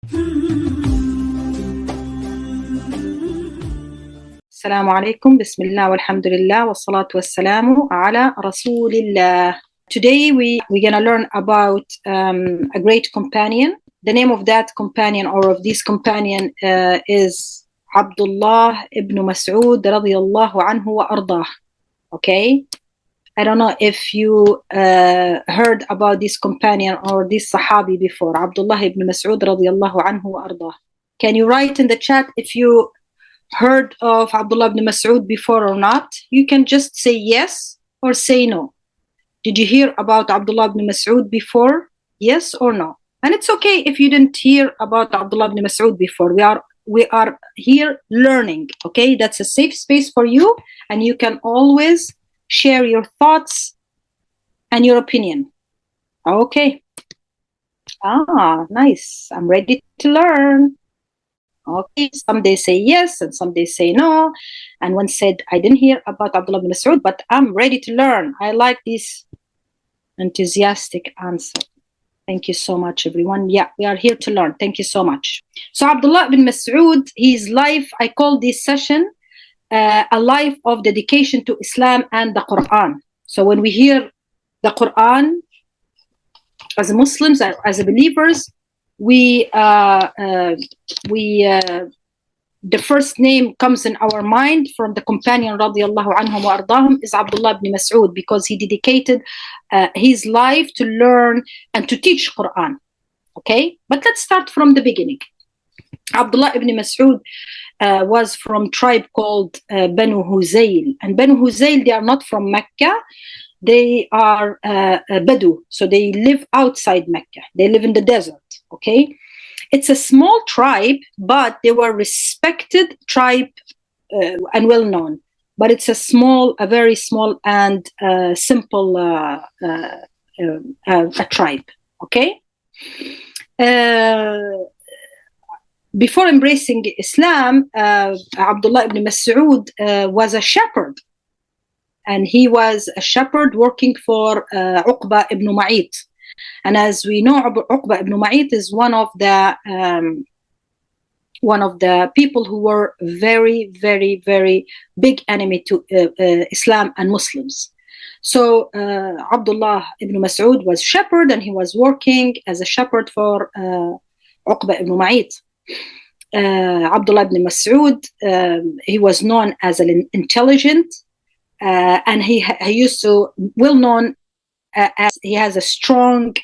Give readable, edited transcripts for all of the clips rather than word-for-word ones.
Assalamu alaikum, bismillah, walhamdulillah, wassalatu wassalamu ala rasulillah. Today we're going to learn about a great companion. The name of that companion or of this companion is Abdullah Ibn Mas'ud radiyallahu anhu wa ardah. Okay? I don't know if you heard about this companion or this Sahabi before. Abdullah Ibn Mas'ud radiyallahu anhu wa ardah. Can you write in the chat if you heard of Abdullah ibn Mas'ud before or not? You can just say yes or say no. Did you hear about Abdullah ibn Mas'ud before? Yes or no? And it's okay if you didn't hear about Abdullah ibn Mas'ud before. We are here learning, okay? That's a safe space for you, and you can always share your thoughts and your opinion. Okay. Nice. I'm ready to learn. Okay, some days say yes and some days say no. And one said, I didn't hear about Abdullah ibn Mas'ud, but I'm ready to learn. I like this enthusiastic answer. Thank you so much, everyone. Yeah, we are here to learn. Thank you so much. So Abdullah ibn Mas'ud, his life, I call this session a life of dedication to Islam and the Quran. So when we hear the Quran, as Muslims, as believers, the first name comes in our mind from the companion radiyallahu anhum wa ardahum is Abdullah ibn Mas'ud, because he dedicated his life to learn and to teach Quran. Okay, but let's start from the beginning. Abdullah ibn Mas'ud was from tribe called Banu Huzayl, and Banu Huzayl, they are not from Mecca. They are Badu, so they live outside Mecca. They live in the desert. Okay, it's a small tribe, but they were respected tribe and well known. But it's a very small and simple a tribe. Okay. Before embracing Islam, Abdullah ibn Mas'ud was a shepherd, and he was a shepherd working for Uqba ibn Ma'it. And as we know, Uqba ibn Ma'it is one of the people who were very, very, very big enemy to Islam and Muslims. So Abdullah ibn Mas'ud was shepherd, and he was working as a shepherd for Uqba ibn Ma'it. Abdullah ibn Mas'ud, he was known as an intelligent, and he used to well known as he has a strong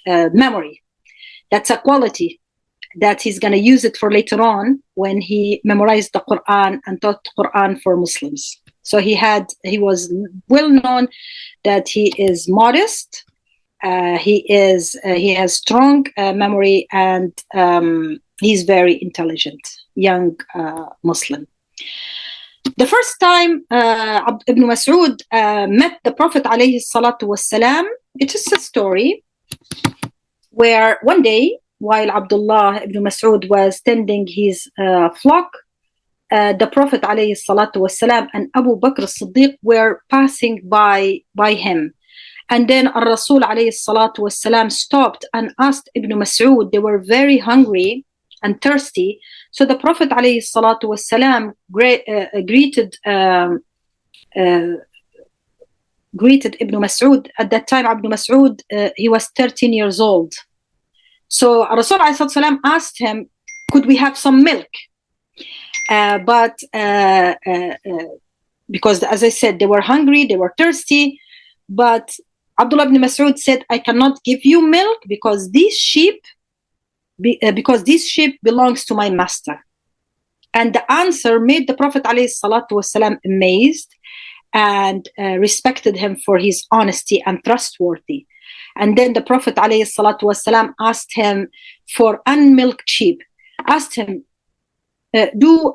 memory. That's a quality that he's going to use it for later on when he memorized the Quran and taught Quran for Muslims. So he was well known that he is modest. He has strong memory, and he's very intelligent, young Muslim. The first time Ibn Mas'ud met the Prophet alayhi salatu wassalam, it is a story where one day, while Abdullah ibn Mas'ud was tending his flock, the Prophet alayhi salatu wassalam and Abu Bakr as-Siddiq were passing by him. And then Rasul alayhi salatu wassalam stopped and asked Ibn Mas'ud. They were very hungry and thirsty. So the Prophet alayhi salatu wassalam greeted Ibn Mas'ud. At that time, Ibn Mas'ud, he was 13 years old. So Rasul alayhi salatu wassalam asked him, could we have some milk? Because as I said, they were hungry, they were thirsty. But Abdullah ibn Mas'ud said, I cannot give you milk because this sheep belongs to my master. And the answer made the Prophet ﷺ amazed and respected him for his honesty and trustworthy. And then the Prophet ﷺ asked him for unmilked sheep, asked him, do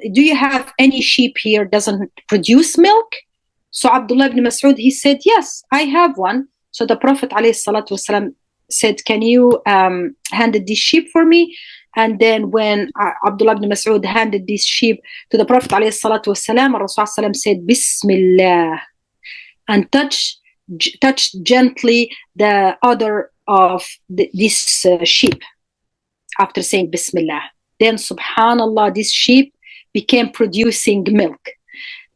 you have any sheep here doesn't produce milk? So Abdullah ibn Mas'ud, he said, yes, I have one. So the Prophet ﷺ said, can you hand this sheep for me? And then when Abdullah ibn Mas'ud handed this sheep to the Prophet ﷺ, Rasul said, Bismillah, and touched gently the udder of this sheep. after saying Bismillah. Then, subhanallah, this sheep became producing milk.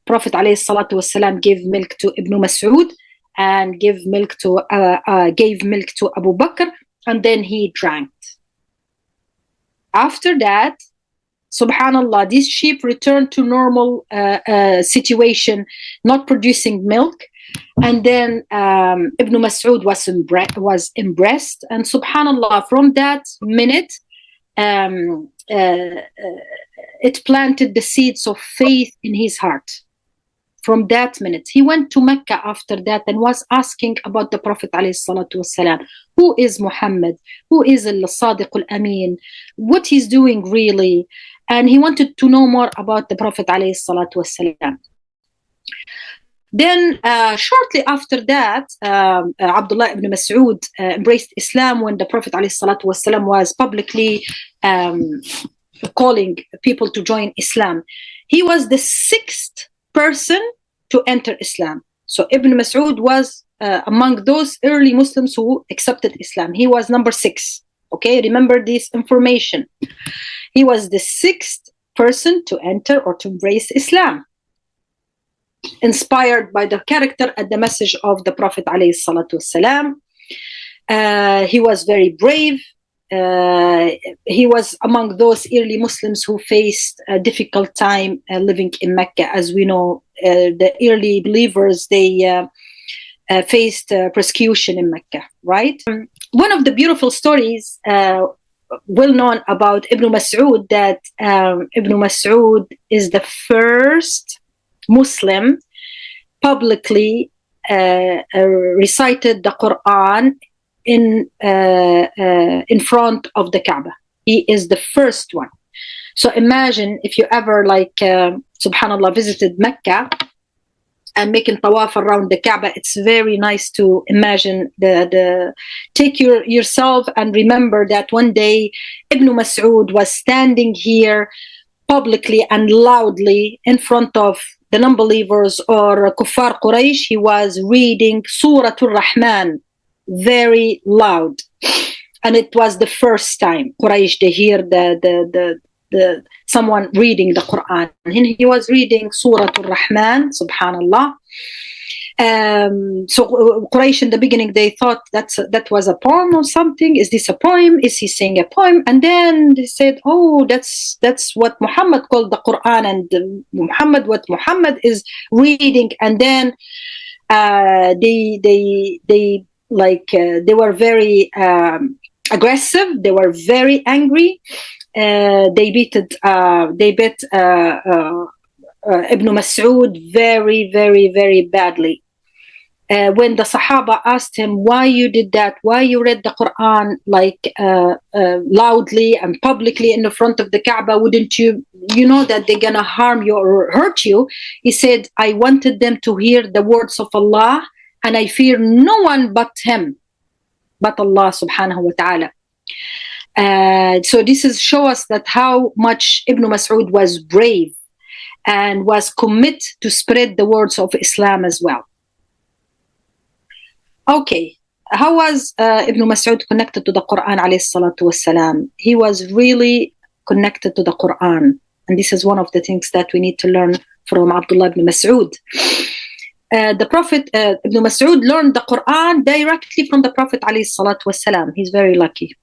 Prophet ﷺ gave milk to Ibn Mas'ud and gave milk to Abu Bakr, and then he drank. After that, subhanallah, this sheep returned to normal situation, not producing milk. And then Ibn Mas'ud was embraced. And subhanallah, from that minute, it planted the seeds of faith in his heart. From that minute, he went to Mecca after that and was asking about the Prophet ﷺ. Who is Muhammad? Who is al-Sadiq al-Amin? What he's doing really? And he wanted to know more about the Prophet ﷺ. Then shortly after that, Abdullah Ibn Mas'ud embraced Islam when the Prophet ﷺ was publicly calling people to join Islam. He was the 6th person to enter Islam. So Ibn Mas'ud was among those early Muslims who accepted Islam. He was number 6. Okay, remember this information. He was the 6th person to enter or to embrace Islam, inspired by the character and the message of the Prophet ﷺ. He was very brave. He was among those early Muslims who faced a difficult time living in Mecca. As we know, the early believers, they faced persecution in Mecca, right? One of the beautiful stories well known about Ibn Mas'ud, that Ibn Mas'ud is the first Muslim publicly recited the Quran in front of the Kaaba. He is the first one. So imagine if you ever, subhanallah, visited Mecca and making tawaf around the Kaaba. It's very nice to imagine take yourself and remember that one day Ibn Mas'ud was standing here publicly and loudly in front of the non-believers or Kuffar Quraysh. He was reading Surah Ar-Rahman very loud, and it was the first time Quraysh to hear the someone reading the Quran. And he was reading Surah Ar-Rahman, subhanallah. So Quraysh in the beginning, they thought that was a poem or something. Is this a poem? Is he saying a poem? And then they said, oh, that's what Muhammad called the Quran, and what Muhammad is reading. And then they were very aggressive. They were very angry. They beat Ibn Mas'ud very, very, very badly. When the Sahaba asked him, why you did that, why you read the Quran loudly and publicly in the front of the Kaaba, wouldn't you know that they're gonna harm you or hurt you? He said, I wanted them to hear the words of Allah, and I fear no one but him, but Allah subhanahu wa ta'ala. So this is show us that how much Ibn Mas'ud was brave and was committed to spread the words of Islam as well. Okay, how was Ibn Mas'ud connected to the Quran alayhi salatu wassalam? He was really connected to the Quran, and this is one of the things that we need to learn from Abdullah ibn Mas'ud. The Prophet Ibn Mas'ud learned the Quran directly from the Prophet alayhi salatu wassalam. He's very lucky.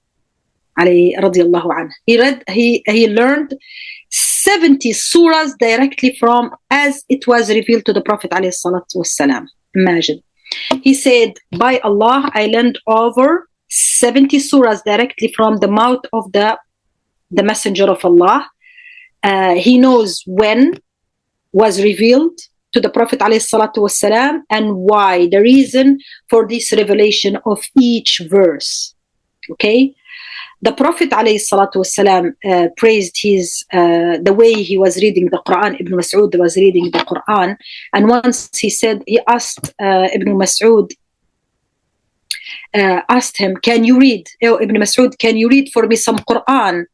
Ali radiallahu anhu. He learned 70 surahs directly from as it was revealed to the Prophet alayhi salatu wassalam. Imagine. He said, by Allah, I learned over 70 surahs directly from the mouth of the Messenger of Allah. He knows when was revealed to the Prophet ﷺ and why, the reason for this revelation of each verse. Okay? The Prophet ﷺ praised the way he was reading the Quran. Ibn Mas'ud was reading the Quran, and once he asked Ibn Mas'ud, asked him, can you read? Oh, Ibn Mas'ud, can you read for me some Quran?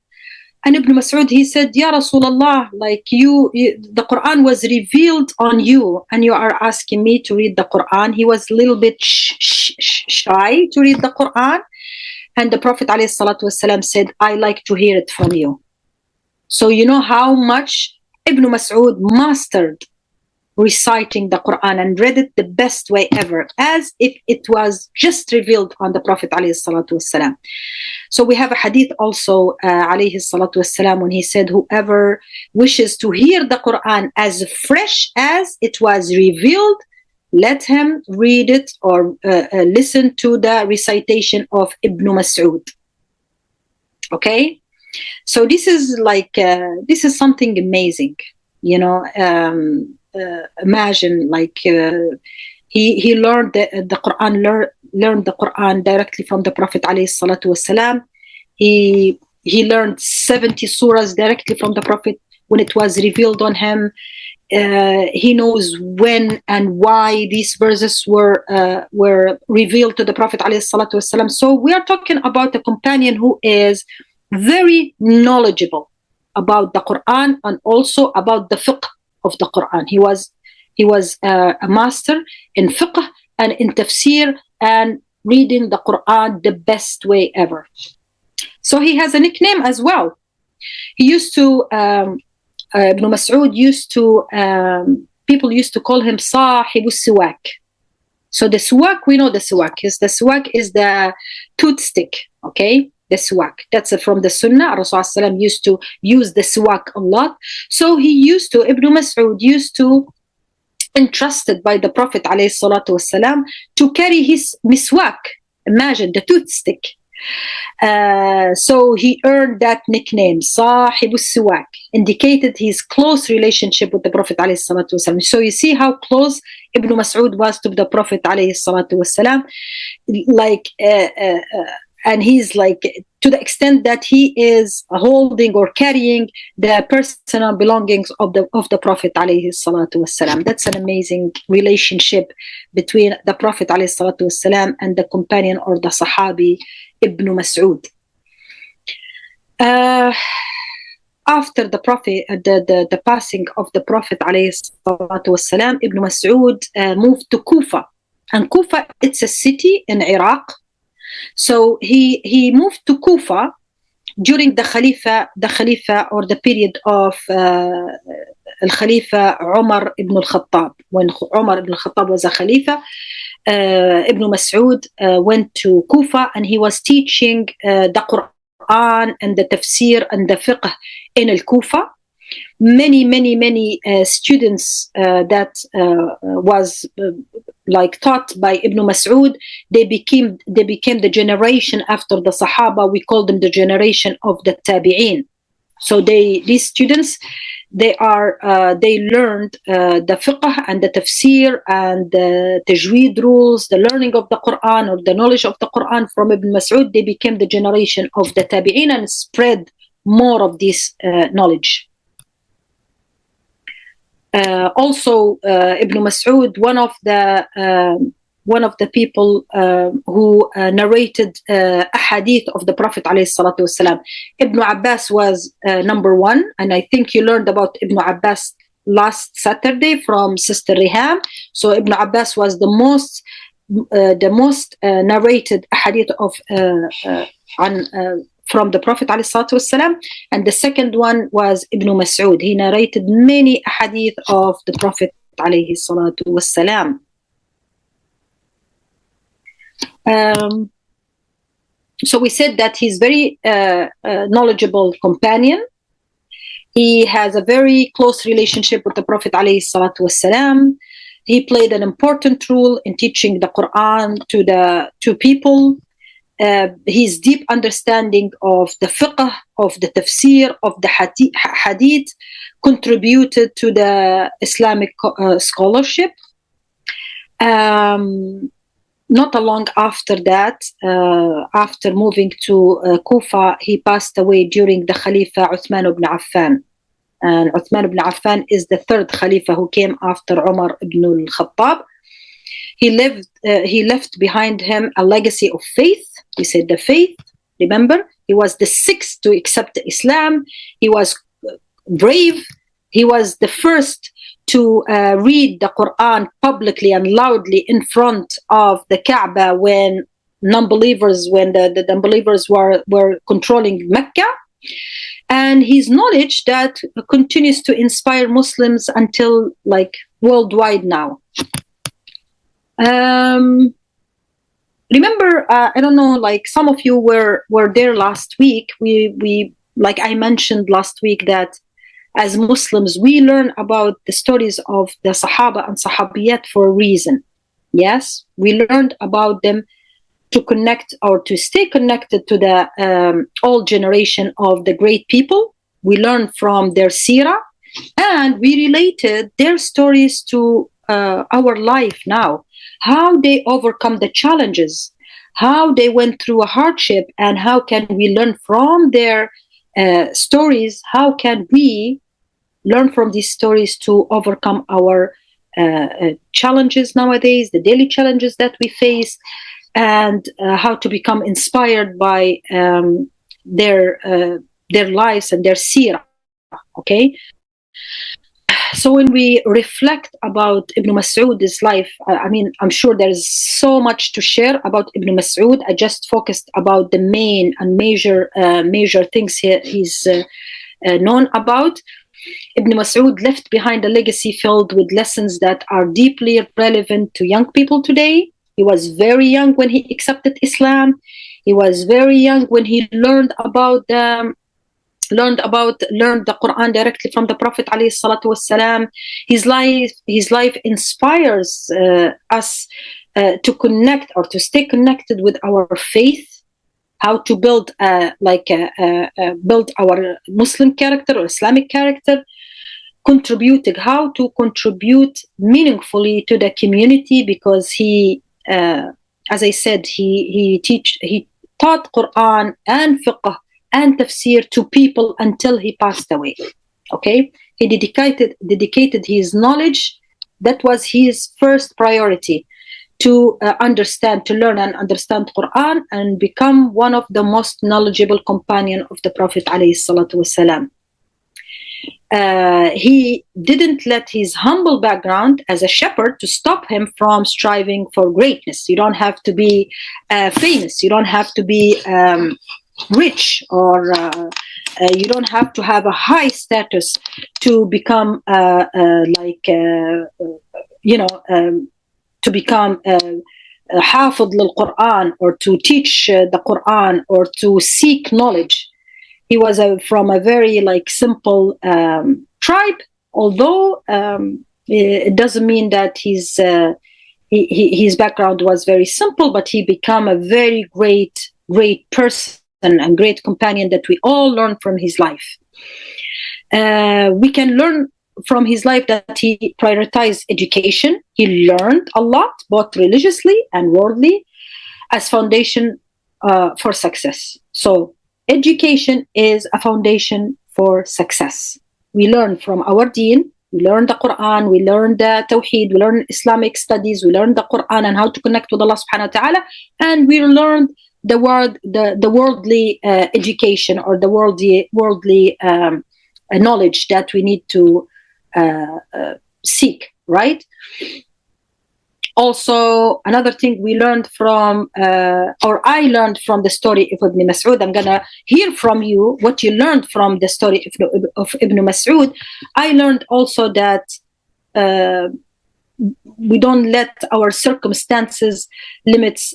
And Ibn Mas'ud, he said, Ya Rasulullah, the Quran was revealed on you, and you are asking me to read the Quran. He was a little bit shy to read the Quran. And the Prophet ﷺ said, I like to hear it from you. So you know how much Ibn Mas'ud mastered reciting the Quran and read it the best way ever, as if it was just revealed on the Prophet ﷺ. So we have a hadith also, ﷺ, when he said, whoever wishes to hear the Quran as fresh as it was revealed, let him read it or listen to the recitation of Ibn Mas'ud. Okay? So this is like, this is something amazing, you know. Imagine, like, he learned the Quran, learned the Quran directly from the Prophet ﷺ. He learned 70 surahs directly from the Prophet when it was revealed on him. He knows when and why these verses were revealed to the Prophet ﷺ. So we are talking about a companion who is very knowledgeable about the Quran and also about the fiqh of the Quran. He was a master in fiqh and in tafsir and reading the Quran the best way ever. So he has a nickname as well. He used to, Ibn Mas'ud used to, people used to call him Sahib al-Siwak. So the siwak, we know the siwak is the toothstick, okay? The siwak. That's from the Sunnah. Rasulullah used to use the siwak a lot. So Ibn Mas'ud used to, entrusted by the Prophet ﷺ to carry his miswak. Imagine, the toothstick. So he earned that nickname, Sahib al-Siwak, indicated his close relationship with the Prophet ﷺ. So you see how close Ibn Mas'ud was to the Prophet ﷺ. Like, and he's like, to the extent that he is holding or carrying the personal belongings of the Prophet ﷺ. That's an amazing relationship between the Prophet ﷺ and the companion or the Sahabi Ibn Mas'ud. After the Prophet, the passing of the Prophet ﷺ, Ibn Mas'ud moved to Kufa. And Kufa, it's a city in Iraq. So he moved to Kufa during the Khalifa or the period of Al-Khalifa Umar ibn al-Khattab. When Umar ibn al-Khattab was a Khalifa, Ibn Mas'ud went to Kufa and he was teaching the Quran and the tafsir and the fiqh in Al-Kufa. Many students that was like taught by Ibn Mas'ud, they became the generation after the Sahaba. We call them the generation of the Tabi'een. So these students, they learned the fiqh and the tafsir and the tajweed rules, the learning of the Quran or the knowledge of the Quran from Ibn Mas'ud. They became the generation of the Tabi'een and spread more of this knowledge. Also, Ibn Mas'ud, one of the people who narrated a hadith of the Prophet ﷺ. Ibn Abbas was number one, and I think you learned about Ibn Abbas last Saturday from Sister Riham. So Ibn Abbas was the most narrated hadith of from the Prophet ﷺ, and the second one was Ibn Mas'ud. He narrated many hadith of the Prophet ﷺ. So we said that he's very knowledgeable companion. He has a very close relationship with the Prophet ﷺ. He played an important role in teaching the Quran to people. His deep understanding of the fiqh, of the tafsir, of the hadith contributed to the Islamic scholarship. Not long after that, after moving to Kufa, he passed away during the Khalifa Uthman ibn Affan. And Uthman ibn Affan is the third Khalifa who came after Umar ibn al-Khattab. He left behind him a legacy of faith. We said the faith, remember? He was the sixth to accept Islam. He was brave. He was the first to read the Quran publicly and loudly in front of the Kaaba when non-believers when the non-believers were controlling Mecca, and his knowledge that continues to inspire Muslims until like worldwide now. Remember, I don't know, like some of you were there last week. We like I mentioned last week that as Muslims we learn about the stories of the Sahaba and Sahabiyat for a reason. Yes, we learned about them to connect or to stay connected to the old generation of the great people. We learned from their seerah, and we related their stories to our life now. How they overcome the challenges, how they went through a hardship, and how can we learn from their stories? How can we learn from these stories to overcome our challenges nowadays, the daily challenges that we face, and how to become inspired by their lives and their seerah. Okay. So when we reflect about Ibn Mas'ud's life, I mean, I'm sure there's so much to share about Ibn Mas'ud. I just focused about the main and major things he's known about. Ibn Mas'ud left behind a legacy filled with lessons that are deeply relevant to young people today. He was very young when he accepted Islam. He was very young when he learned the Quran directly from the Prophet alayhi salatu wassalam. His life inspires us to connect or to stay connected with our faith, how to build build our Muslim character or Islamic character, how to contribute meaningfully to the community, because he, as I said, he taught Quran and fiqh and tafsir to people until he passed away. Okay, he dedicated his knowledge. That was his first priority, to learn and understand Quran and become one of the most knowledgeable companion of the Prophet alayhi salatu wasalam. He didn't let his humble background as a shepherd to stop him from striving for greatness. You don't have to be famous. You don't have to be rich, or you don't have to have a high status to become to become hafid lil-Quran, or to teach the Quran, or to seek knowledge. He was from a very simple tribe, although it doesn't mean that his background was very simple, but he became a very great person and great companion that we all learn from his life. We can learn from his life that he prioritized education. He learned a lot, both religiously and worldly, as foundation for success. So education is a foundation for success. We learn from our deen, we learn the Quran, we learn the Tawheed, we learn Islamic studies, we learn the Quran and how to connect with Allah subhanahu wa ta'ala, and we learn the worldly education, or the worldly knowledge that we need to seek, right? Also, another thing we learned from, or I learned from the story of Ibn Mas'ud. I'm gonna hear from you what you learned from the story of Ibn Mas'ud. I learned also that we don't let our circumstances limits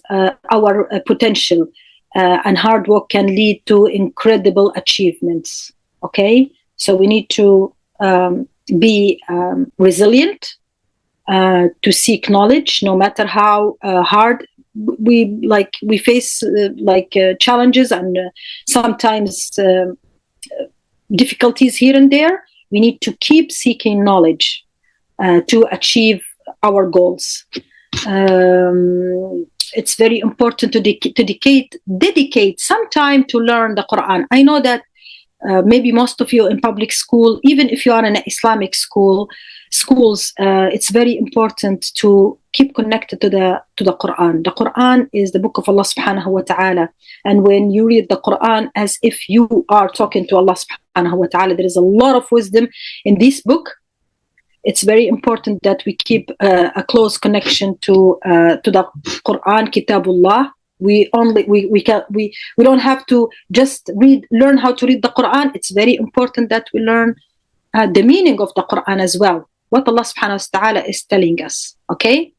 our potential, and hard work can lead to incredible achievements. Okay, so we need to be resilient, to seek knowledge, no matter how hard we face challenges and sometimes difficulties here and there. We need to keep seeking knowledge to achieve our goals. It's very important to dedicate some time to learn the Quran. I know that maybe most of you in public school, even if you are in an Islamic schools, it's very important to keep connected to the Quran. The Quran is the book of Allah subhanahu wa ta'ala. And when you read the Quran as if you are talking to Allah subhanahu wa ta'ala, there is a lot of wisdom in this book. It's very important that we keep a close connection to the Quran, Kitabullah, We don't have to just learn how to read the Quran. It's very important that we learn the meaning of the Quran as well, what Allah subhanahu wa ta'ala is telling us. Okay.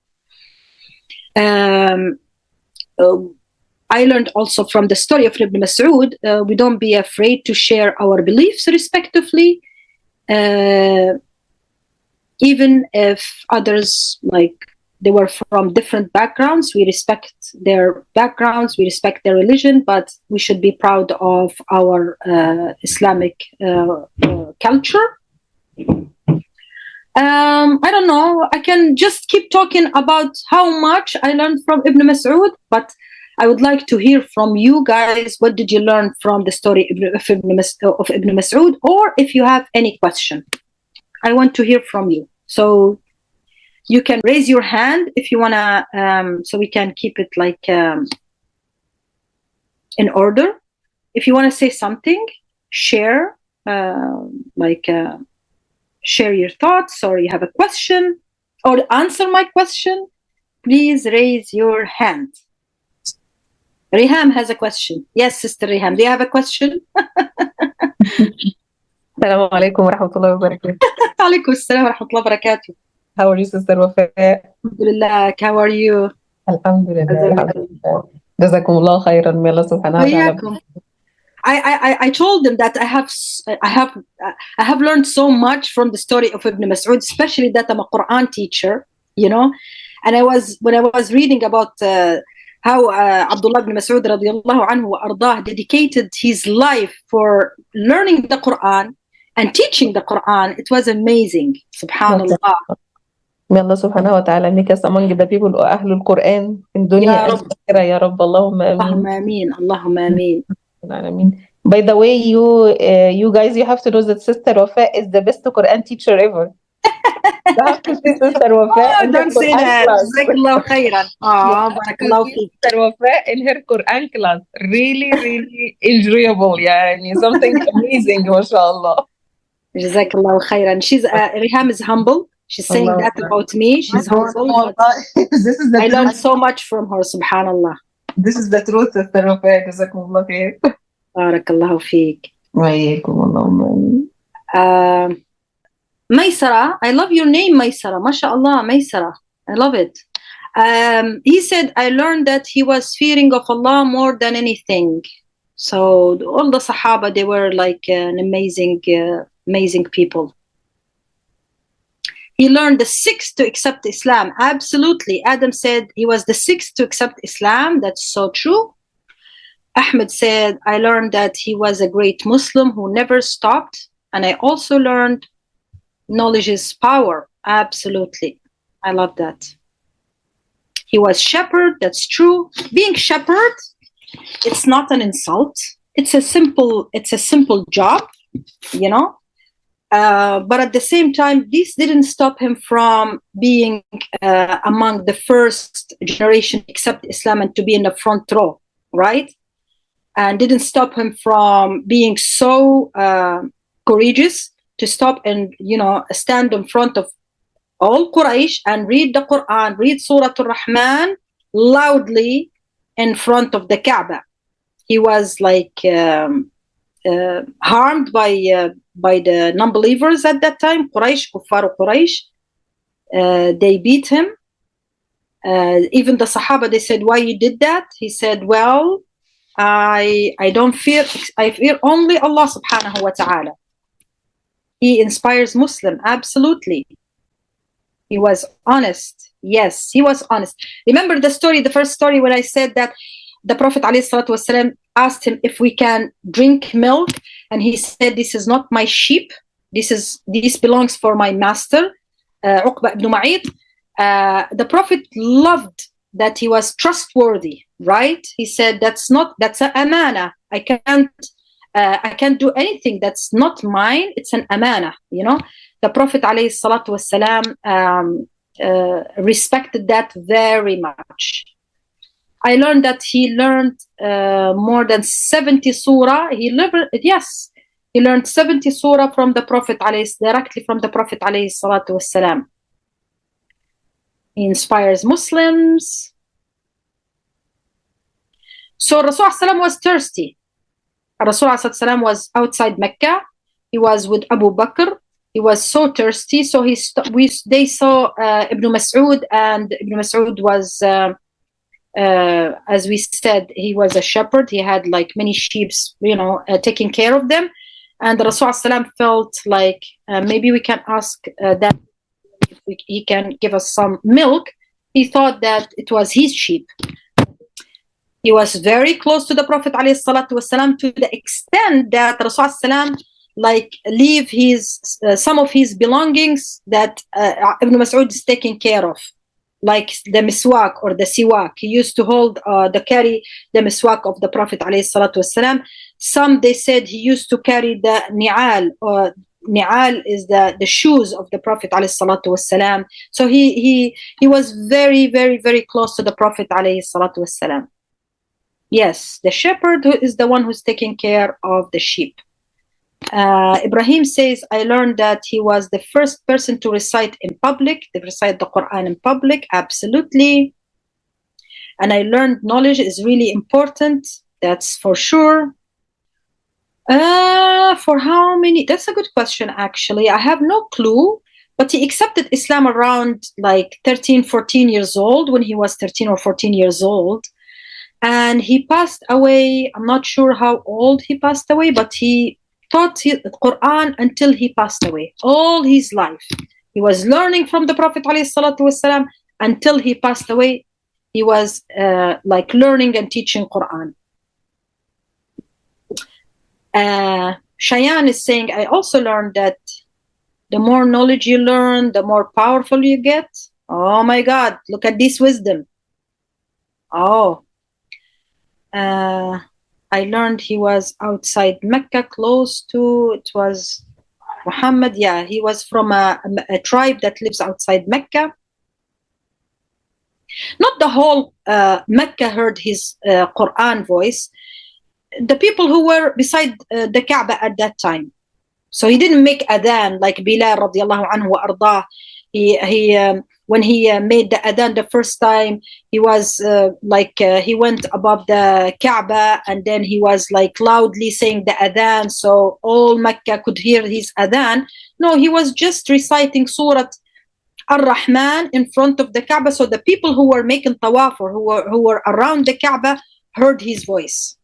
I learned also from the story of Ibn Mas'ud, we don't be afraid to share our beliefs respectively, even if others, like, they were from different backgrounds. We respect their backgrounds, we respect their religion, but we should be proud of our Islamic culture. I don't know, I can just keep talking about how much I learned from Ibn Mas'ud, but I would like to hear from you guys. What did you learn from the story of Ibn Mas'ud? Or if you have any question, I want to hear from you. So you can raise your hand if you want to, so we can keep it like in order. If you want to say something, share, share your thoughts, or you have a question, or answer my question, please raise your hand. Riham has a question. Yes, Sister Riham, do you have a question? Assalamu alaikum wa rahmatullahi wa barakatuh. Alaikum assalam wa rahmatullahi wa barakatuh. How are you, Sister Wafa? Alhamdulillah, how are you? Alhamdulillah. Jazakumullah khairan. May Allah subhanahu wa ta'ala. I told them that I have learned so much from the story of Ibn Mas'ud, especially that I'm a Quran teacher, you know. And when I was reading about how Abdullah Ibn Mas'ud radiyallahu anhu wa ardah dedicated his life for learning the Quran and teaching the Quran, it was amazing. Subhanallah. May Allah subhanahu wa ta'ala make us among the people who are Ahlul Quran in dunya and akhirah, ya Rabb. Allahumma ameen. Allahumma ameen. By the way, you guys, you have to know that Sister Wafa is the best Quran teacher ever. You have to see Sister Wafa don't say that. Jazakallahu khairan. Barakallahu feek. Sister Wafa in her Quran class. Really, really enjoyable. Yeah, something amazing, mashallah. Jazakallahu khairan. Riham is humble. She's saying Allah that about me. She's humble. I learned so much from her, subhanallah. This is the truth, Sister Wafa. Jazakumullah khair. Barakallahu feek. Wa alaykum Allahumma. Maysara, I love your name, Maysara. MashaAllah, Maysara. I love it. He said, I learned that he was fearing of Allah more than anything. So all the Sahaba, they were like an amazing people. He learned the sixth to accept Islam. Absolutely. Adam said he was the sixth to accept Islam. That's so true. Ahmed said, I learned that he was a great Muslim who never stopped. And I also learned knowledge is power. Absolutely. I love that. He was shepherd. That's true. Being shepherd, it's not an insult. It's a simple job, you know. But at the same time, this didn't stop him from being among the first generation to accept Islam and to be in the front row, right? And didn't stop him from being so courageous to stop and, you know, stand in front of all Quraysh and read the Quran, read Surah Ar-Rahman loudly in front of the Kaaba. He was like harmed by the non-believers at that time, Quraysh, Kuffar Quraysh. They beat him. Even the Sahaba, they said, why you did that? He said, well, I don't fear, I fear only Allah subhanahu wa ta'ala. He inspires Muslim, absolutely. He was honest. Yes, he was honest. Remember the story, the first story, when I said that the Prophet ﷺ asked him if we can drink milk, and he said, this is not my sheep. This belongs for my master, Uqba ibn Ma'id. The Prophet loved that he was trustworthy, right? He said, that's an amana. I can't do anything that's not mine. It's an amana, you know. The Prophet ﷺ respected that very much. I learned that he learned more than 70 surah. He learned 70 surah from the Prophet directly from the Prophet ﷺ. He inspires Muslims. So Rasulullah was thirsty. Rasulullah was outside Mecca. He was with Abu Bakr. He was so thirsty. So they saw Ibn Mas'ud, and Ibn Mas'ud was, as we said, he was a shepherd. He had like many sheep, taking care of them. And Rasulullah felt like maybe we can ask that if he can give us some milk. He thought that it was his sheep. He was very close to the Prophet ﷺ to the extent that Rasulullah leave his some of his belongings that Ibn Mas'ud is taking care of, like the miswak or the siwak. He used to carry the miswak of the Prophet ﷺ. Some they said he used to carry the ni'al, or ni'al is the shoes of the Prophet ﷺ. So he was very, very, very close to the Prophet ﷺ. Yes, the shepherd who is the one who's taking care of the sheep. Ibrahim says, I learned that he was the first person to recite in public, to recite the Quran in public. Absolutely. And I learned knowledge is really important. That's for sure. For how many? That's a good question, actually. I have no clue. But he accepted Islam around like 13, 14 years old, when he was 13 or 14 years old. And he passed away. I'm not sure how old he passed away, but he taught the Quran until he passed away. All his life, he was learning from the Prophet ﷺ until he passed away. He was learning and teaching Quran. Cheyenne is saying, I also learned that the more knowledge you learn, the more powerful you get. Oh my God, look at this wisdom. Oh. I learned he was outside Mecca, close to, it was Muhammad. Yeah, he was from a tribe that lives outside Mecca. Not the whole Mecca heard his Quran voice. The people who were beside the Kaaba at that time. So he didn't make adhan like Bilal radiallahu anhu wa ardah. When he made the adhan the first time, he was he went above the Kaaba, and then he was like loudly saying the adhan, so all Mecca could hear his adhan. No, he was just reciting Surah Ar-Rahman in front of the Kaaba, so the people who were making tawaf or who were around the Kaaba heard his voice.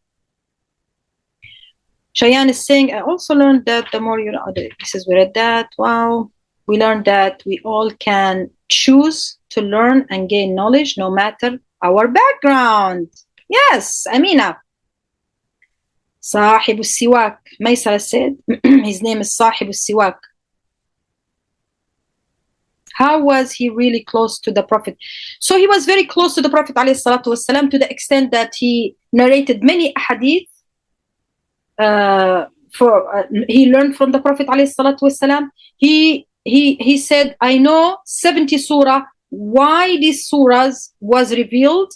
Cheyenne is saying, I also learned that the more you know, this is, we read that, wow. We learned that we all can choose to learn and gain knowledge no matter our background. Yes, Amina. Sahib al-Siwak. Maysara said, his name is Sahib al-Siwak. How was he really close to the Prophet? So he was very close to the Prophet ﷺ to the extent that he narrated many hadith. He learned from the Prophet ﷺ. He said, I know 70 surah, why these surahs was revealed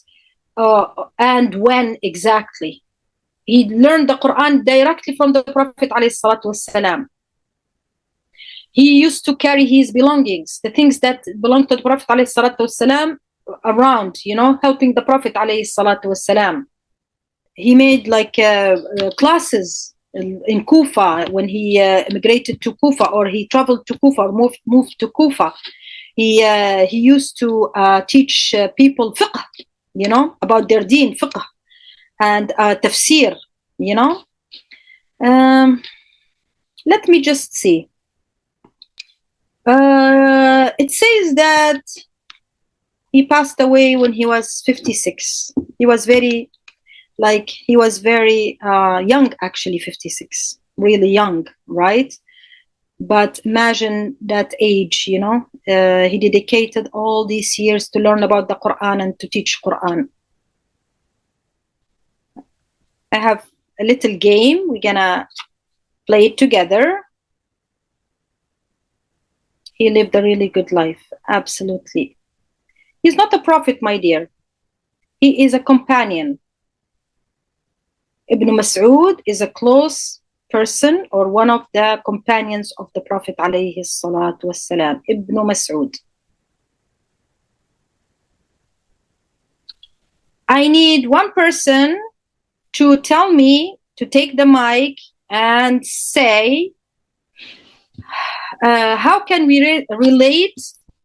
and when exactly. He learned the Quran directly from the Prophet ﷺ. He used to carry his belongings, the things that belonged to the Prophet ﷺ around, helping the Prophet ﷺ. He made classes in Kufa when he immigrated to Kufa, or he traveled to Kufa, moved to Kufa. He used to teach people fiqh, about their deen, fiqh, and tafsir, Let me just see. It says that he passed away when he was 56. He was very young, actually, 56, really young, right? But imagine that age, he dedicated all these years to learn about the Quran and to teach Quran. I have a little game. We're gonna play it together. He lived a really good life, absolutely. He's not a prophet, my dear. He is a companion. Ibn Mas'ud is a close person or one of the companions of the Prophet alayhi salatu wassalam. Ibn Mas'ud. I need one person to tell me, to take the mic and say, how can we relate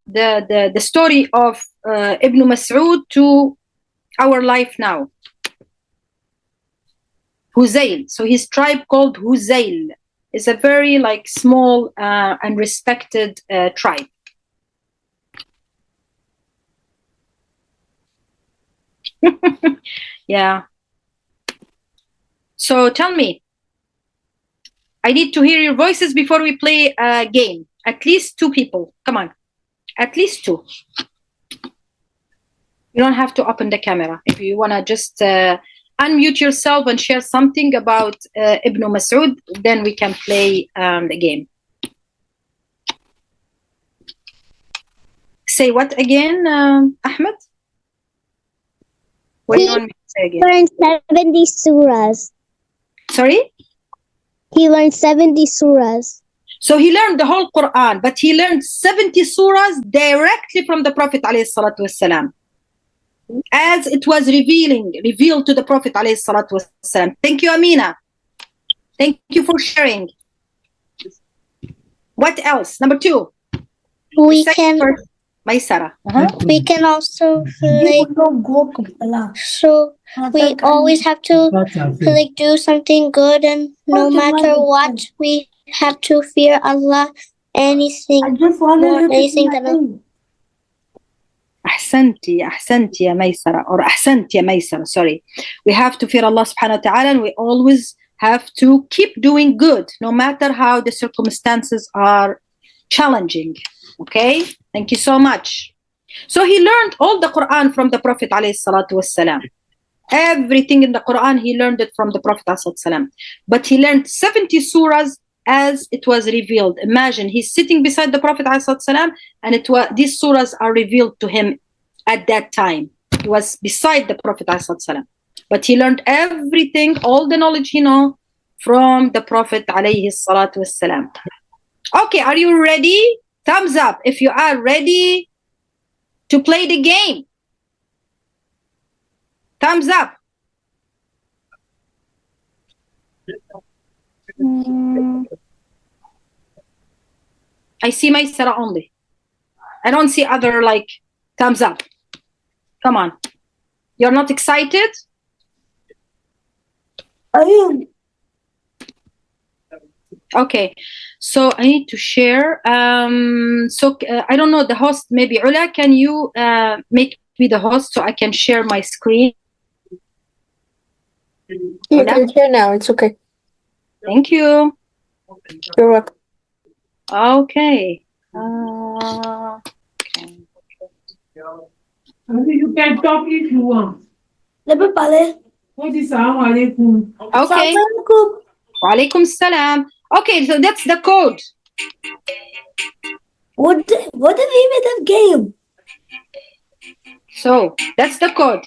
the story of Ibn Mas'ud to our life now? Huzayl. So his tribe called Huzayl is a very like small and respected tribe. Yeah. So tell me, I need to hear your voices before we play a game. At least 2 people. Come on. At least 2. You don't have to open the camera. If you want to just unmute yourself and share something about Ibn Mas'ud, then we can play the game. Say what again, Ahmed? What do you want me to say again? He learned 70 surahs. Sorry? He learned 70 surahs. So he learned the whole Quran, but he learned 70 surahs directly from the Prophet ﷺ, as it was revealed to the Prophet ﷺ. Thank you, Amina. Thank you for sharing. What else? Number 2. We can Maysara. we can also like so we always have to like do something good, and no matter what we have to fear Allah anything than Allah. أحسنتي يا ميسرة, or أحسنت يا ميسرة, sorry. We have to fear Allah subhanahu wa ta'ala, and we always have to keep doing good no matter how the circumstances are challenging. Okay, thank you so much. So he learned all the Quran from the Prophet ﷺ. Everything in the Quran he learned it from the Prophet ﷺ. But he learned 70 surahs as it was revealed. Imagine he's sitting beside the Prophet ﷺ, and these surahs are revealed to him at that time. He was beside the Prophet ﷺ. But he learned everything, all the knowledge he knows from the Prophet ﷺ. Okay, are you ready? Thumbs up if you are ready to play the game. Thumbs up. I see Maysara only. I don't see other like thumbs up. Come on. You're not excited? I am. Okay, so I need to share. I don't know, the host, maybe Ula, can you make me the host so I can share my screen? You can share now, it's okay. Thank you. You're welcome. Okay. You can talk if you want. Okay. Assalamualaikum. Walaikum salam. Okay, so that's the code. What the name of that game? So that's the code.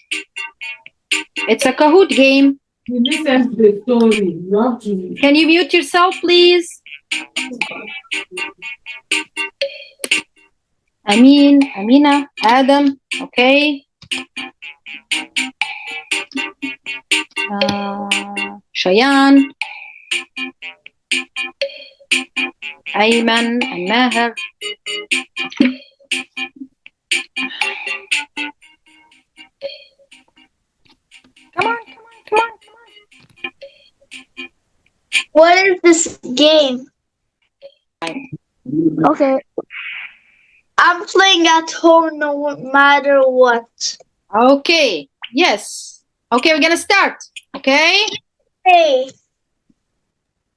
It's a Kahoot game. You listen to the story. You have to. Can you mute yourself, please? Amina, Adam, okay. Shayan, Ayman, and Maher. Come on. What is this game? Okay. I'm playing at home no matter what. Okay, yes. Okay, we're gonna start. Okay. Hey.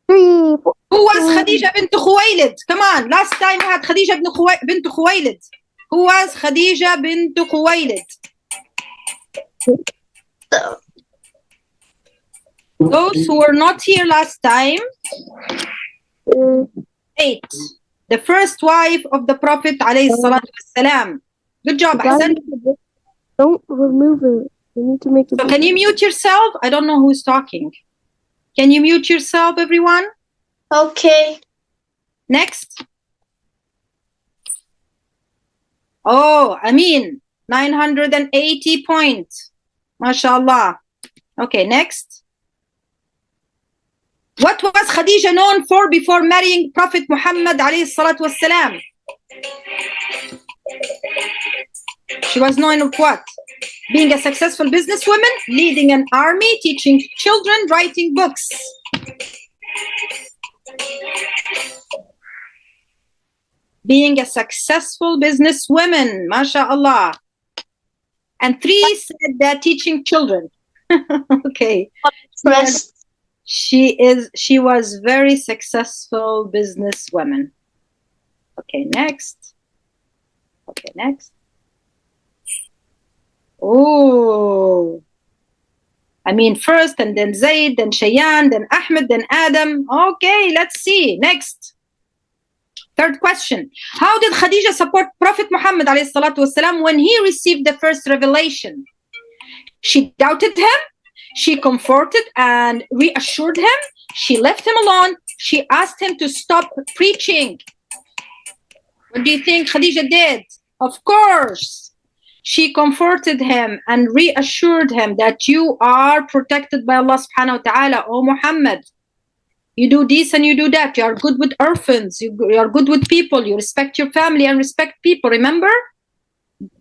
3, 4. Who was Khadija bint Khuwaylid? Come on, last time we had Khadija bint Khuwaylid. Who was Khadija bint Khuwaylid? Those who were not here last time. 8. The first wife of the Prophet ﷺ. Good job, Hassan. Don't remove it. You need to make it. So can you mute yourself? I don't know who's talking. Can you mute yourself, everyone? Okay. Next. Oh, Amin, 980 points. MashaAllah. Okay, next. What was Khadija known for before marrying Prophet Muhammad alayhi salatu wassalam? She was known of what? Being a successful businesswoman, leading an army, teaching children, writing books. Being a successful businesswoman, mashallah. And 3 said that teaching children. Okay. She was very successful businesswoman. Okay, next. Okay, next. Oh, I mean first and then Zayd, then Shayan, then Ahmed, then Adam. Okay, let's see. Next. 3rd question. How did Khadija support Prophet Muhammad alayhi salatu wasalam when he received the first revelation? She doubted him. She comforted and reassured him. She left him alone. She asked him to stop preaching. What do you think Khadija did? Of course. She comforted him and reassured him that you are protected by Allah subhanahu wa ta'ala, O Muhammad. You do this and you do that. You are good with orphans. You are good with people. You respect your family and respect people. Remember?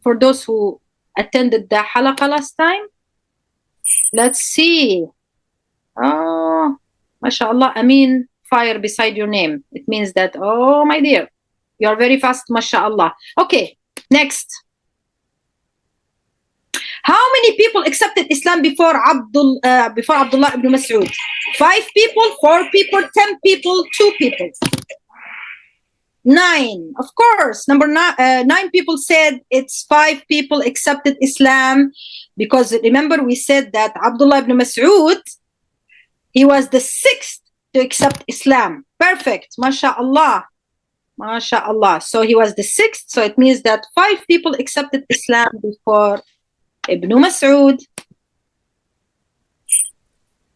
For those who attended the halaqah last time. Let's see. Oh, mashallah. Amin, fire beside your name. It means that, oh, my dear, you are very fast, mashallah. Okay, next. How many people accepted Islam before Abdullah Ibn Mas'ud? 5 people, 4 people, 10 people, 2 people. 9. Of course, number 9 people said it's 5 people accepted Islam because remember we said that Abdullah Ibn Mas'ud, he was the 6th to accept Islam. Perfect, mashallah. MashaAllah. So he was the 6th, so it means that 5 people accepted Islam before Ibn Mas'ud.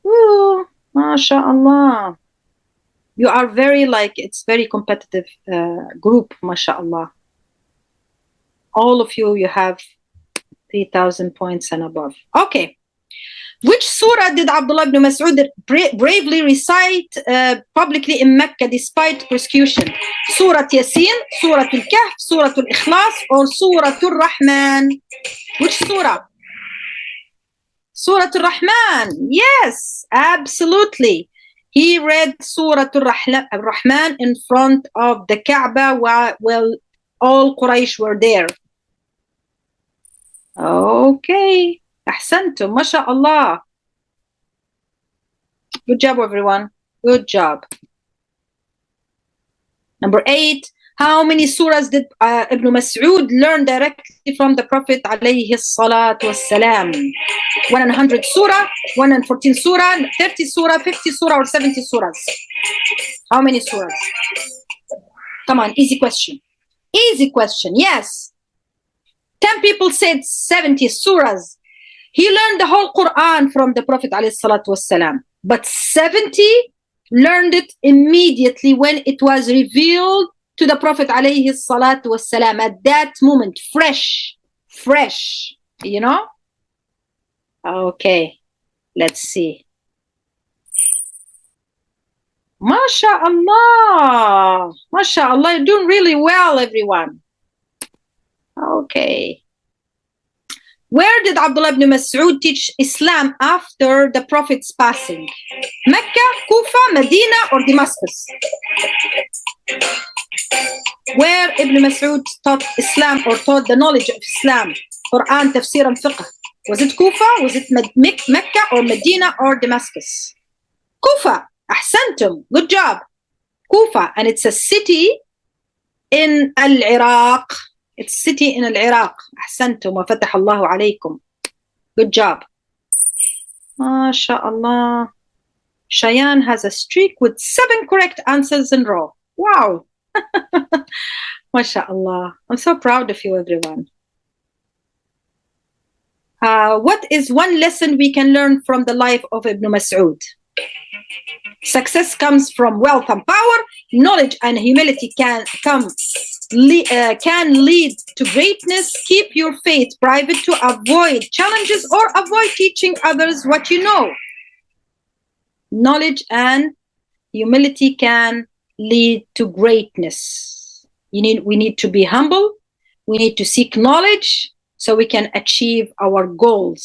Ooh, MashaAllah. You are very it's very competitive group, MashaAllah. All of you, you have 3,000 points and above. Okay. Which surah did Abdullah ibn Mas'ud bravely recite publicly in Mecca despite persecution? Surah Yasin, Surah Al-Kahf, Surah Al-Ikhlas, or Surah Al-Rahman? Which surah? Surah Al-Rahman. Yes, absolutely. He read Surah Al-Rahman in front of the Kaaba while all Quraysh were there. Okay. Ahsantum, mashallah. Good job, everyone. Good job. Number 8. How many surahs did Ibn Mas'ud learn directly from the Prophet alayhi salatu wassalam? 100 surah, 114 surah, 30 surah, 50 surah, or 70 surahs? How many surahs? Come on, easy question. Easy question, yes. 10 people said 70 surahs. He learned the whole Quran from the Prophet ﷺ, but 70 learned it immediately when it was revealed to the Prophet ﷺ at that moment, fresh, you know? Okay, let's see. MashaAllah, MashaAllah, you're doing really well, everyone. Okay. Where did Abdullah ibn Mas'ud teach Islam after the Prophet's passing? Mecca, Kufa, Medina, or Damascus? Where Ibn Mas'ud taught Islam or taught the knowledge of Islam, Quran, Tafsir, and Fiqh? Was it Kufa, was it Mecca, or Medina, or Damascus? Kufa, ahsantum, good job. Kufa, and it's a city in Al-Iraq. It's a city in Iraq. Ahsantum wa fatah Allahu alaykum. Good job. MashaAllah. Shayan has a streak with 7 correct answers in a row. Wow. MashaAllah. I'm so proud of you, everyone. What is one lesson we can learn from the life of Ibn Mas'ud? Success comes from wealth and power. Knowledge and humility can lead to greatness. Keep your faith private to avoid challenges or avoid teaching others what you know. Knowledge and humility can lead to greatness. We need to be humble. We need to seek knowledge so we can achieve our goals.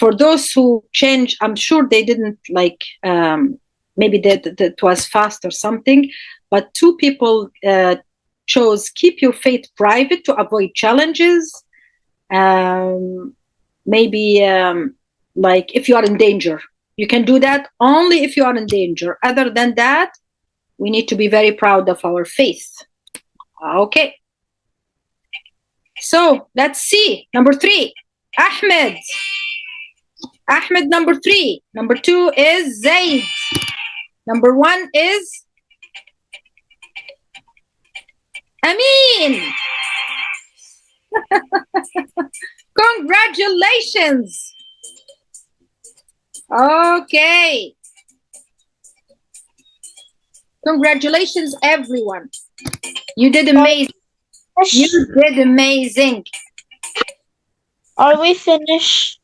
For those who change, I'm sure they didn't like, maybe that was fast or something, but 2 people chose keep your faith private to avoid challenges. Maybe like if you are in danger, you can do that only if you are in danger. Other than that, we need to be very proud of our faith. Okay. So let's see. Number 3, Ahmed. Ahmed, number 3. Number 2 is Zaid. Number 1 is Amin. Congratulations. Okay. Congratulations, everyone. You did amazing. You did amazing. Are we finished?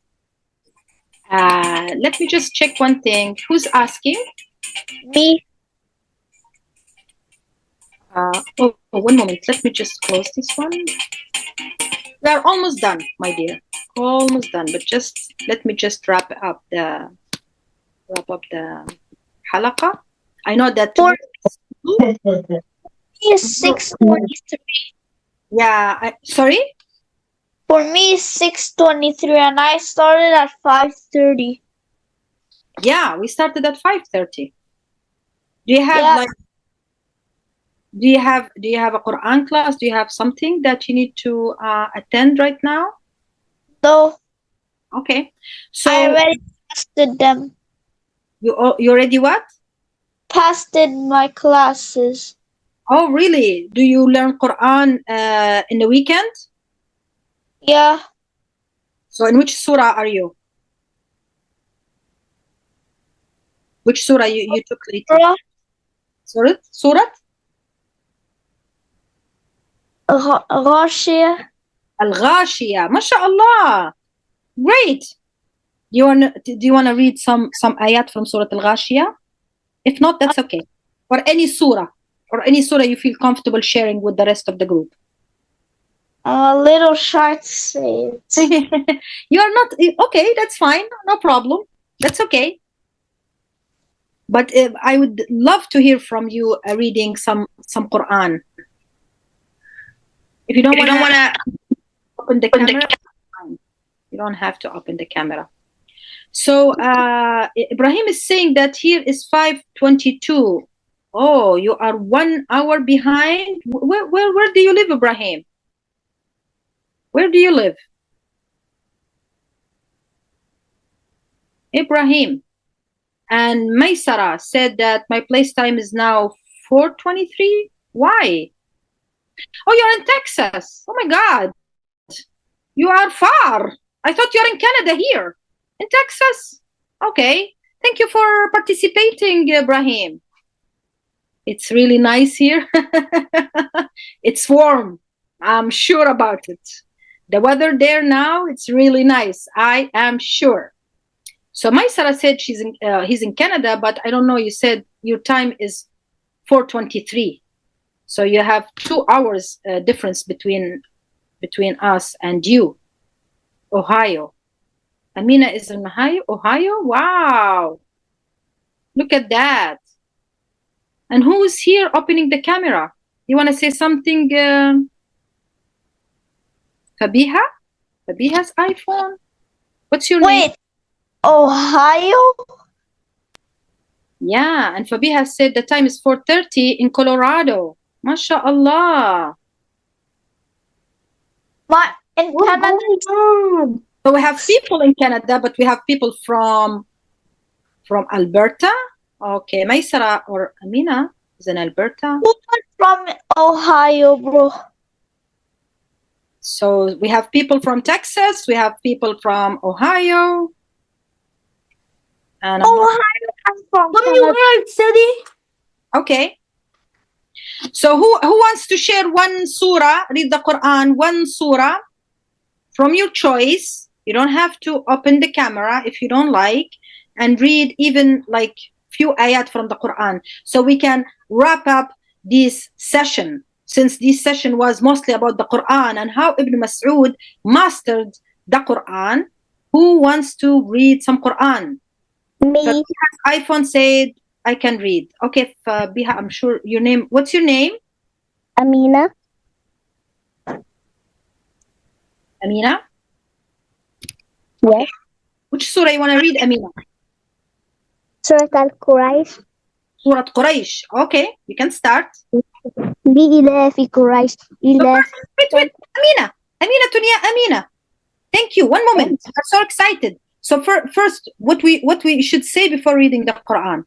Let me just check one thing. Who's asking? Me. One moment. Let me just close this one. We are almost done, my dear. Almost done. But just let me just wrap up the halaqa. I know that. It's 6:23. Yeah. Sorry. For me, it's 6:23, and I started at 5:30. Yeah, we started at 5:30. Do you have Yeah. like? Do you have a Quran class? Do you have something that you need to attend right now? No, Okay. So I already tested them. you already what? Tested my classes. Oh, really? Do you learn Quran in the weekend? Yeah, So in which surah are you? Which surah you took later? Surah Surah? Ghashiyah. Al-Ghashiyah. MashaAllah. Great. Do you wanna read some ayat from Surah Al-Ghashiyah? If not, that's okay. Or any surah you feel comfortable sharing with the rest of the group. A little short says. You are not okay. That's fine. No problem. That's okay. But I would love to hear from you reading some Quran. If you don't want to open the camera, fine. You don't have to open the camera. So Ibrahim is saying that here is 5:22. Oh, you are 1 hour behind. Where do you live, Ibrahim? Where do you live? Ibrahim. And Maysara said that my place time is now 4:23. Why? Oh, you're in Texas. Oh my God. You are far. I thought you're in Canada here. In Texas. Okay. Thank you for participating, Ibrahim. It's really nice here. It's warm. I'm sure about it. The weather there now, it's really nice. I am sure. So Maysara said he's in Canada, but I don't know. You said your time is 4:23. So you have 2 hours difference between us and you. Ohio. Amina is in Ohio? Wow. Look at that. And who is here opening the camera? You want to say something, Fabiha? Fabiha's iPhone? What's your name? Wait, Ohio? Yeah, and Fabiha said the time is 4:30 in Colorado. MashaAllah. In Canada? So we have people in Canada, but we have people from Alberta. Okay, Maysara or Amina is in Alberta. From Ohio, bro. So we have people from Texas. We have people from Ohio. And I'm from Canada. Okay. So who wants to share one surah, read the Quran, one surah from your choice? You don't have to open the camera if you don't like. and read even like few ayat from the Quran, so we can wrap up this session, since this session was mostly about the Quran and how Ibn Mas'ud mastered the Quran. Who wants to read some Quran? Me. iPhone said I can read. Okay, Biha, I'm sure your name. What's your name? Amina. Amina? Yes. Which surah you want to read, Amina? Surah Al-Quraysh. Surah Quraysh. Okay, you can start. لإلاف قريش إلاف. Wait. Amina, Tunia, Amina. Thank you. One moment. I'm so excited. So first, what we should say before reading the Quran.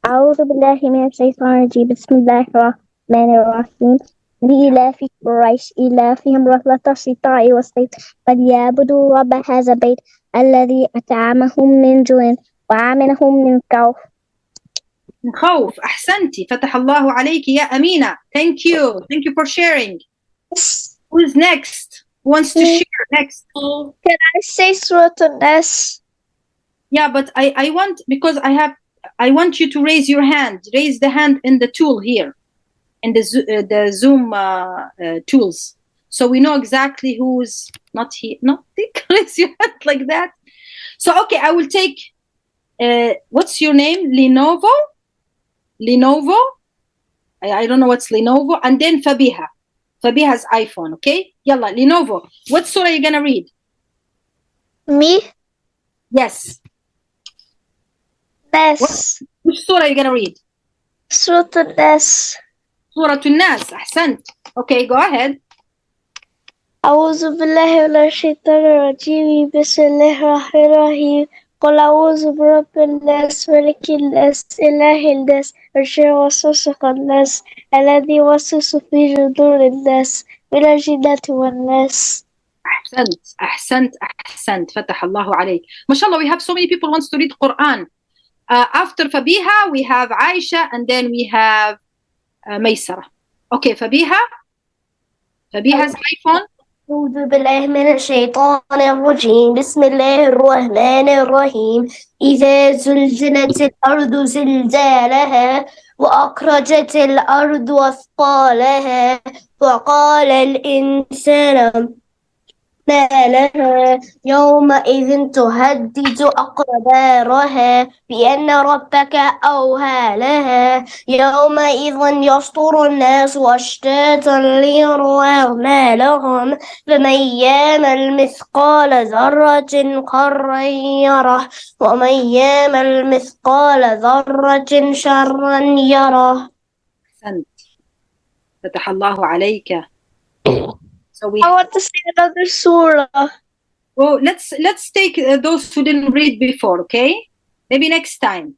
أعوذ بالله من الشيطان الرجيم بسم الله الرحمن الرحيم لإلاف قريش إلافهم رحلة الشتاء والصيف فليعبدوا رب هذا البيت الذي أطعمهم من جوع وآمنهم من خوف. خوف. أحسنتي. فتح الله عليك يا أمينة. Thank you for sharing. Who's next? Who wants to share next? Can I say Surah An-Nas? Yeah, but I want, because I want you to raise your hand. Raise the hand in the tool here, in the Zoom tools, so we know exactly who's not here. No, raise your hand like that. So okay, I will take. What's your name? Lenovo. I don't know what's Lenovo, and then Fabiha. Fabiha's iPhone. Okay, yalla, Lenovo. What surah are you gonna read? Me? Yes. Nas. Which surah are you gonna read? Surah An-Nas. Surah An-Nas. Ahsant. Okay, go ahead. أعوذ بالله من الشيطان الرجيم بسم الله الرحمن الرحيم قل أعوذ برب الناس ملك الناس إله الناس من شر الوسواس الخناس الذي يوسوس في صدور الناس من الجنة والناس. أحسنت. فتح الله عليك. MashaAllah, we have so many people wants to read Quran. After Fabiha, we have Aisha, and then we have Maysara. Okay, Fabiha's iPhone. أعوذ بالله من الشيطان الرجيم بسم الله الرحمن الرحيم إذا زلزلت الأرض زلزالها وأخرجت الأرض أثقالها وقال الإنسان ما لها يومئذ تهدد أقدارها بأن ربك أوهى لها يومئذ يصدر الناس أشتاتا ليروا أعمالهم فمن يعمل مثقال ذرة خيرا يره ومن يعمل مثقال ذرة شرا يره. أحسنت. فتح الله عليك. So I want to say another surah. Well, let's take those who didn't read before, okay? Maybe next time,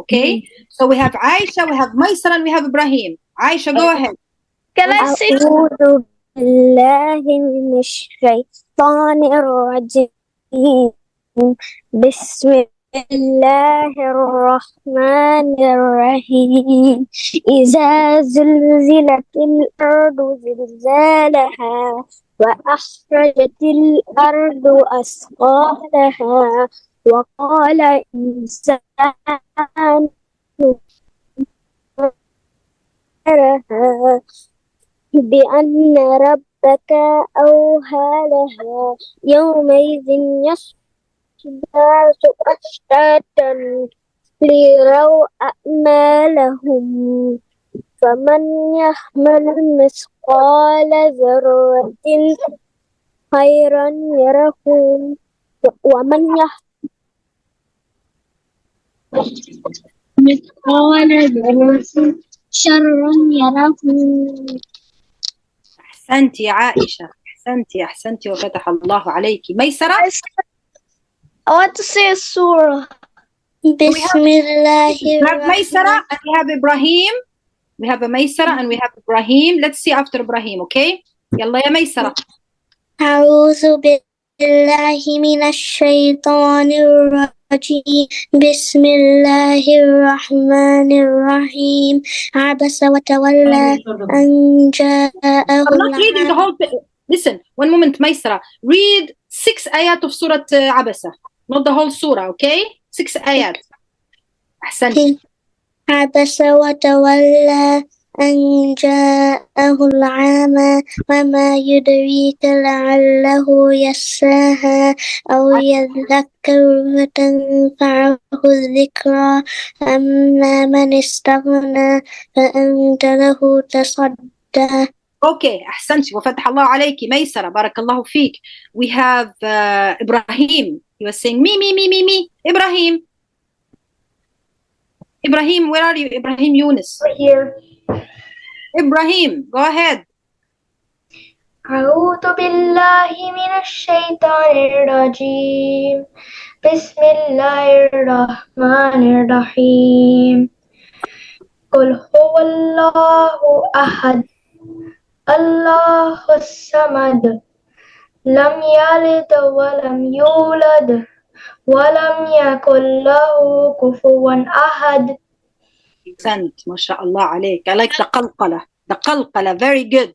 okay? So we have Aisha, we have Maysara, and we have Ibrahim. Aisha, go ahead. Can I say أعوذ بالله من الشيطان الرجيم بسم الله الرحمن الرحيم إذا زلزلت الأرض زلزالها وأخرجت الأرض أثقالها وقال الإنسان بأن ربك أوهى لها يومئذ الناس أشتاتا ليروا أعمالهم فمن يحمل مثقال ذرة خيرا يره ومن يحمل مثقال ذرة شرا يره. أحسنتي يا عائشة. أحسنتي وفتح الله عليك. ميسرة. I want to say a surah. Bismillah. We have Maysara and we have Ibrahim. We have a Maysara and we have Ibrahim. Let's see after Ibrahim, okay? يلا يا ميسرة. أعوذ بالله من الشيطان الرجيم بسم الله الرحمن الرحيم عبس وتولى أن جاءه I'm not reading the whole thing. Listen, one moment, Maysara. Read 6 ayat of Surah Abasa. Not the whole surah, okay? 6 ayat. أحسنت. عبس وتولى أن جاءه الأعمى وما يدريك لعله يزكى أو يذكر فتنفعه الذكرى أما من استغنى فأنت له تصدى. Okay, أحسنت وفتح الله عليك. ميسرة, بارك الله فيك. We have Ibrahim. He was saying me. Ibrahim. Ibrahim, where are you? Ibrahim Yunus. Here. Ibrahim, go ahead. أعوذ بالله من الشيطان الرجيم بسم الله الرحمن الرحيم قل هو الله أحد الله الصمد لم يلد ولم يولد ولم يكن له كفوا أحد. أحسنت ما شاء الله عليك. I like the قلقلة. Very good.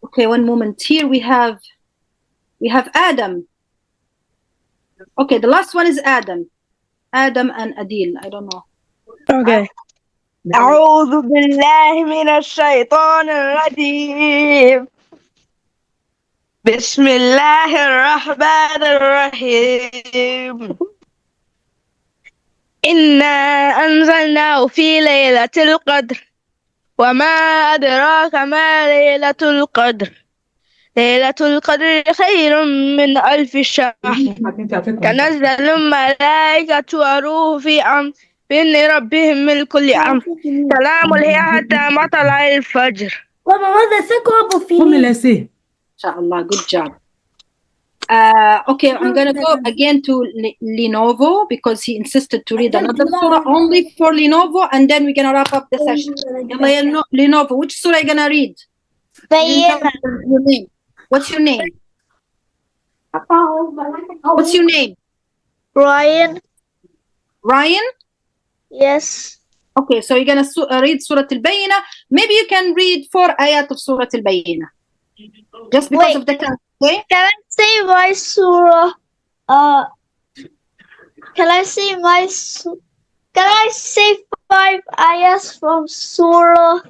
Okay, one moment. Here we have Adam. Okay, the last one is Adam and Adil. I don't know. Okay. أعوذ بالله من الشيطان الرجيم بسم الله الرحمن الرحيم إنا أنزلناه في ليلة القدر وما أدراك ما ليلة القدر ليلة القدر خير من 1000 شهر تنزل الملائكة والروح بإذن ربهم من كل أمر سلام هي حتى مطلع الفجر. Inshallah, good job. Okay, I'm gonna go again to Lenovo because he insisted to read another surah only for Lenovo, and then we're gonna wrap up the session. Lenovo, which surah are you gonna read? Your name. What's your name? What's your name? Ryan. Ryan? Yes. Okay, so you're gonna read Surah Al-Bayyinah. Maybe you can read 4 ayat of Surah Al-Bayyinah. Just because of the class, okay? Can I say my surah? Can I say 5 ayahs from surah?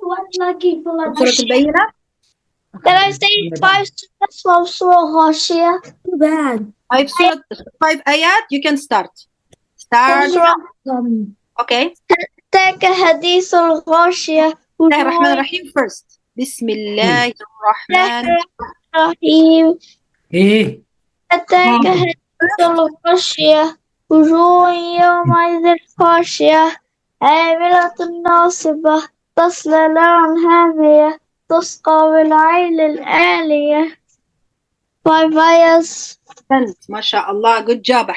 Surah Al-Bayyinah? Can I say 5 surahs from surah Ghashiyah? Too bad. 5 ayat, you can start. Okay. Take a hadith al-Ghashiyah. Bismillahirrahmanirrahim first. Bismillahirrahmanirrahim. Take a hadith al-Ghashiyah. وجوه يومئذ خاشعة عاملة ناصبة تصلى نارا حامية تسقى من عين آنية. 5 ayahs. أحسنت ما شاء الله. Good job.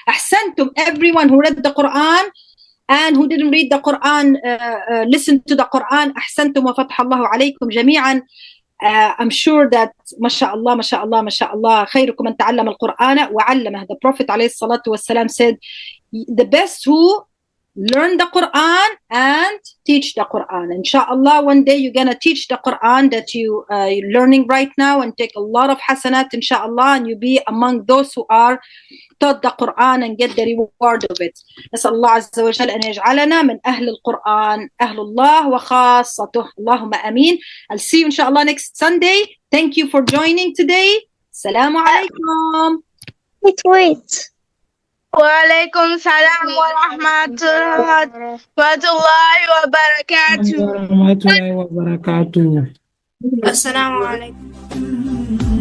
أحسنتم everyone who read the Quran and who didn't read the Quran, listen to the Quran. أحسنتم وفتح الله عليكم جميعا. I'm sure that ما شاء الله خيركم من تعلم القرآن وعلمه. The Prophet عليه الصلاة والسلام said the best who learn the Quran and teach the Quran. Inshallah, one day you're gonna teach the Quran that you're learning right now and take a lot of hasanat, inshallah, and you be among those who are taught the Quran and get the reward of it. نسأل الله عز وجل أن يجعلنا من أهل القرآن أهل الله وخاصته. اللهم آمين. I'll see you inshallah next Sunday. Thank you for joining today. Assalamu alaikum. Wait. وعليكم السلام ورحمة الله وبركاته. ورحمة الله وبركاته. السلام عليكم.